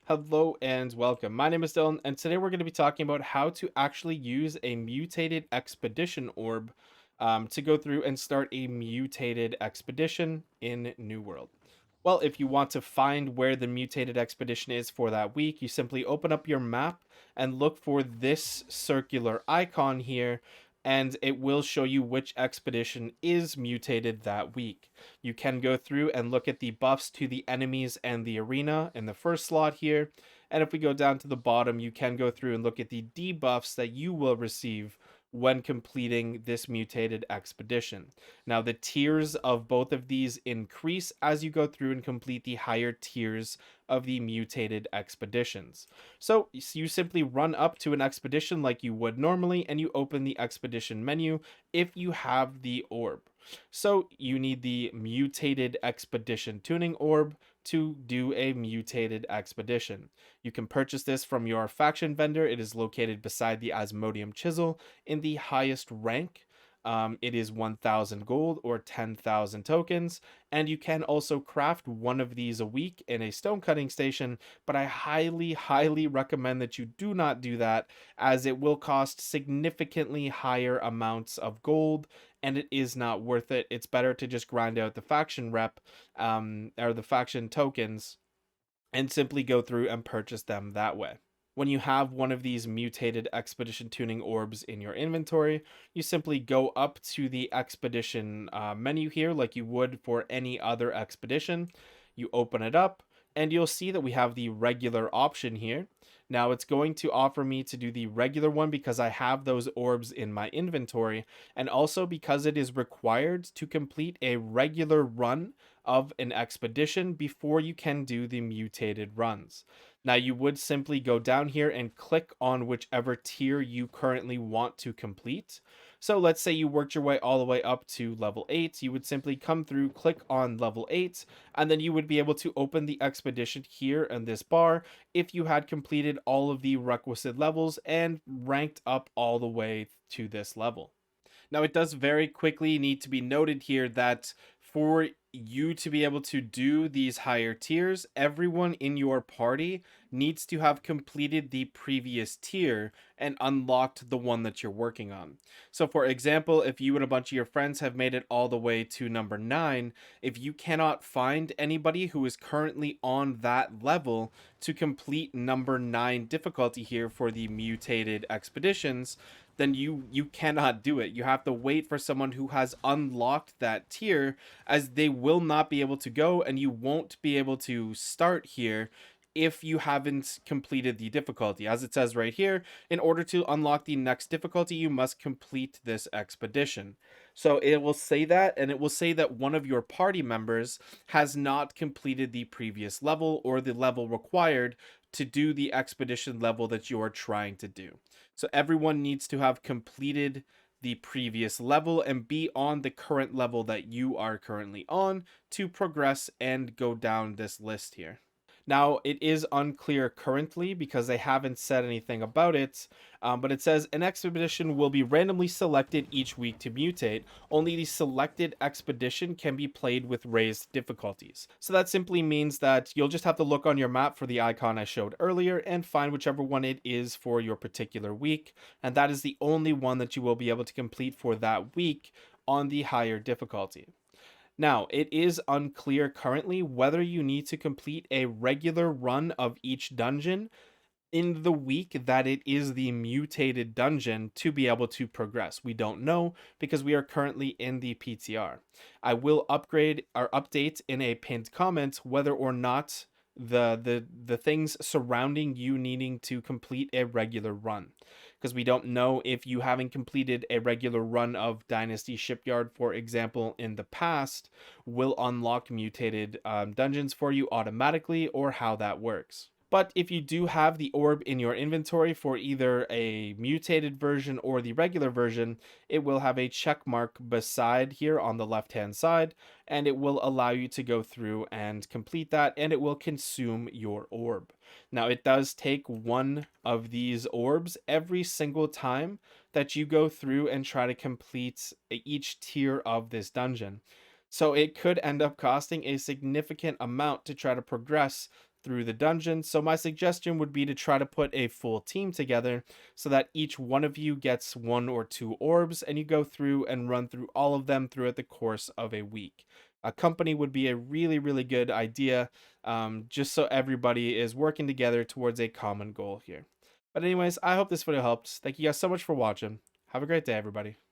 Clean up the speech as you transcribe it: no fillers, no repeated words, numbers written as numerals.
Hello and welcome. My name is Dylan, and today we're going to be talking about how to actually use a mutated expedition orb to go through and start a mutated expedition in New World. Well, if you want to find where the mutated expedition is for that week, you simply open up your map and look for this circular icon here, and it will show you which expedition is mutated that week. You can go through and look at the buffs to the enemies and the arena in the first slot here. And if we go down to the bottom, you can go through and look at the debuffs that you will receive when completing this mutated expedition. Now, the tiers of both of these increase as you go through and complete the higher tiers of the mutated expeditions. So you simply run up to an expedition like you would normally, and you open the expedition menu if you have the orb. So you need the mutated expedition tuning orb to do a mutated expedition. You can purchase this from your faction vendor. It is located beside the Asmodeum chisel in the highest rank. It is 1,000 gold or 10,000 tokens, and you can also craft one of these a week in a stone cutting station. But I highly recommend that you do not do that, as it will cost significantly higher amounts of gold, and it is not worth it. It's better to just grind out the faction rep, or the faction tokens, and simply go through and purchase them that way. When you have one of these mutated expedition tuning orbs in your inventory, you simply go up to the expedition menu here like you would for any other expedition. You open it up, and you'll see that we have the regular option here. Now it's going to offer me to do the regular one because I have those orbs in my inventory, and also because it is required to complete a regular run of an expedition before you can do the mutated runs. Now, you would simply go down here and click on whichever tier you currently want to complete. So let's say you worked your way all the way up to level 8. You would simply come through, click on level 8, and then you would be able to open the expedition here in this bar if you had completed all of the requisite levels and ranked up all the way to this level. Now, it does very quickly need to be noted here that for you to be able to do these higher tiers, everyone in your party needs to have completed the previous tier and unlocked the one that you're working on. So, for example, if you and a bunch of your friends have made it all the way to number 9, if you cannot find anybody who is currently on that level to complete number 9 difficulty here for the mutated expeditions, then you cannot do it. You have to wait for someone who has unlocked that tier, as they will not be able to go, and you won't be able to start here if you haven't completed the difficulty. As it says right here, in order to unlock the next difficulty, you must complete this expedition. So it will say that, and it will say that one of your party members has not completed the previous level or the level required to do the expedition level that you are trying to do. So everyone needs to have completed the previous level and be on the current level that you are currently on to progress and go down this list here. Now, it is unclear currently because they haven't said anything about it, but it says an expedition will be randomly selected each week to mutate. Only the selected expedition can be played with raised difficulties. So that simply means that you'll just have to look on your map for the icon I showed earlier and find whichever one it is for your particular week, and that is the only one that you will be able to complete for that week on the higher difficulty. Now, it is unclear currently whether you need to complete a regular run of each dungeon in the week that it is the mutated dungeon to be able to progress. We don't know because we are currently in the PTR. I will upgrade or update in a pinned comment whether or not the things surrounding you needing to complete a regular run, because we don't know if you haven't completed a regular run of Dynasty Shipyard, for example, in the past, will unlock mutated dungeons for you automatically, or how that works. But if you do have the orb in your inventory for either a mutated version or the regular version, it will have a check mark beside here on the left hand side, and it will allow you to go through and complete that, and it will consume your orb. Now, it does take one of these orbs every single time that you go through and try to complete each tier of this dungeon. So it could end up costing a significant amount to try to progress through the dungeon. So my suggestion would be to try to put a full team together so that each one of you gets 1 or 2 orbs and you go through and run through all of them throughout the course of a week. A company would be a really, really good idea, just so everybody is working together towards a common goal here. But anyways, I hope this video helped. Thank you guys so much for watching. Have a great day, everybody.